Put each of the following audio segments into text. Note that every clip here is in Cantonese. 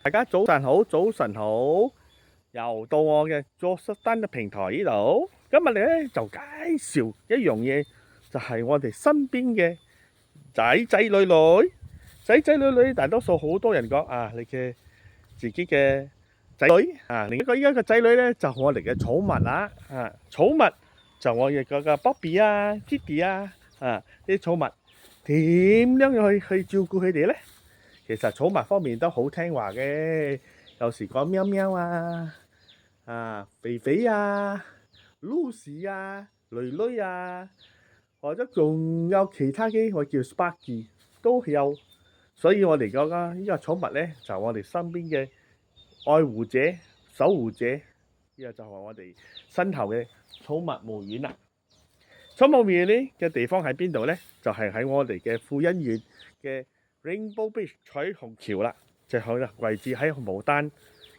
大家早晨好，早晨好，又到我嘅作息單嘅平台呢度。今日咧就介紹一樣嘢，就係我哋身邊嘅仔仔女女。仔仔女女，大多數好多人講啊，你嘅自己嘅仔女啊，另一個依家嘅仔女咧就我哋嘅寵物啦。寵物就我哋嗰個 Bobby 啊、Kitty 啊，啲寵物點樣去照顧佢哋咧？其實寵物方面都好聽話嘅，有時講喵喵肥肥啊、Lucy 啊、囡囡啊，或者仲有其他嘅，我叫 Sparky 都有。所以我哋講啦，呢個寵物咧就我哋身邊嘅愛護者、守護者，呢個就係我哋身後嘅寵物墓園啦。寵物墓園呢嘅地方喺邊度咧？就係喺我哋嘅富欣園嘅 Rainbow Beach 彩虹橋啦，就係位置喺牡丹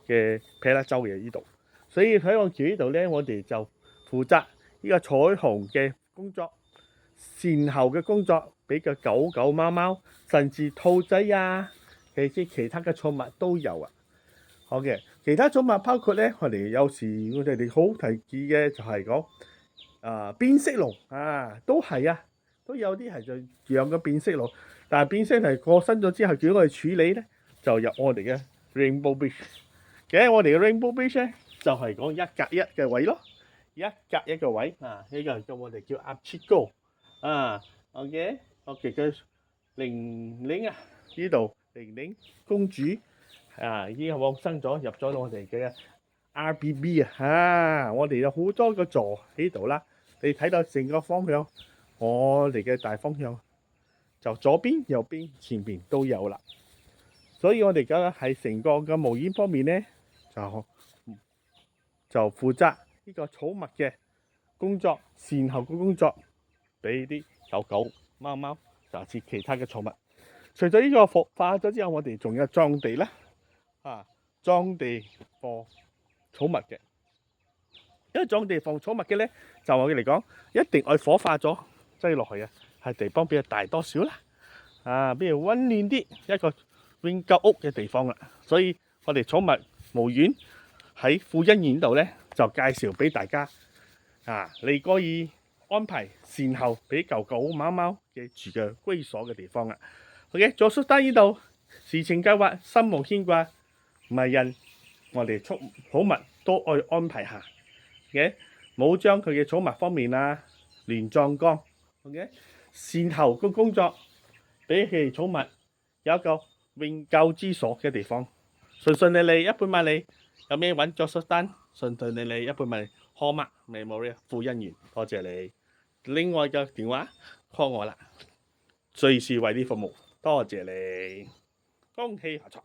嘅皮拉州嘅呢度。所以彩虹橋呢度咧，我哋就負責呢個彩虹嘅工作、善後嘅工作，俾個狗狗、貓貓，甚至兔仔啊，其他嘅寵物都有啊。好嘅，其他寵物包括咧，我哋有時我哋好提議嘅就係講變色龍都係啊，都有啲係就養嘅變色龍，但係變色係過身咗之後，叫我哋處理咧，就入我哋嘅 Rainbow Beach。我哋嘅 Rainbow Beach 咧，就係講一格一嘅位咯，一格一個位呢個叫我哋叫 Archigo OK 嘅玲玲呢度玲玲公主已經往生咗，入咗我哋嘅 RBB 我哋有好多個座喺度啦。你睇到成個方向，我哋嘅大方向就左邊、右邊、前邊都有啦。所以我哋而家喺成個嘅墓園方面咧，就負責呢個寵物嘅工作、善後嘅工作，俾啲狗狗、貓貓，甚至其他嘅寵物。除咗呢個火化咗之後，我哋仲有葬地啦，葬地放寵物嘅。因為葬地放寵物嘅咧，就我哋嚟講，一定愛火化咗擠落去係地方比較大多少啦，比較溫暖啲，一個永久屋嘅地方啦。所以我哋寵物墓園喺富欣園度咧，就介紹俾大家你可以安排善後俾狗狗、貓貓嘅住嘅歸所嘅地方啦。OK， 做蘇丹呢度事情計劃，心無牽掛，唔係人，我哋寵物都愛安排下。嘅冇將佢嘅寵物方面亂葬崗，OK， 善後嘅工作俾佢哋寵物有一個永久之所嘅地方，順順利利，一般萬里，有咩揾作蘇丹，順順利利，一般萬里 call 乜 memory 富欣園，多謝你。另外嘅電話 call 我啦，隨時為你服務，多謝你，恭喜發財。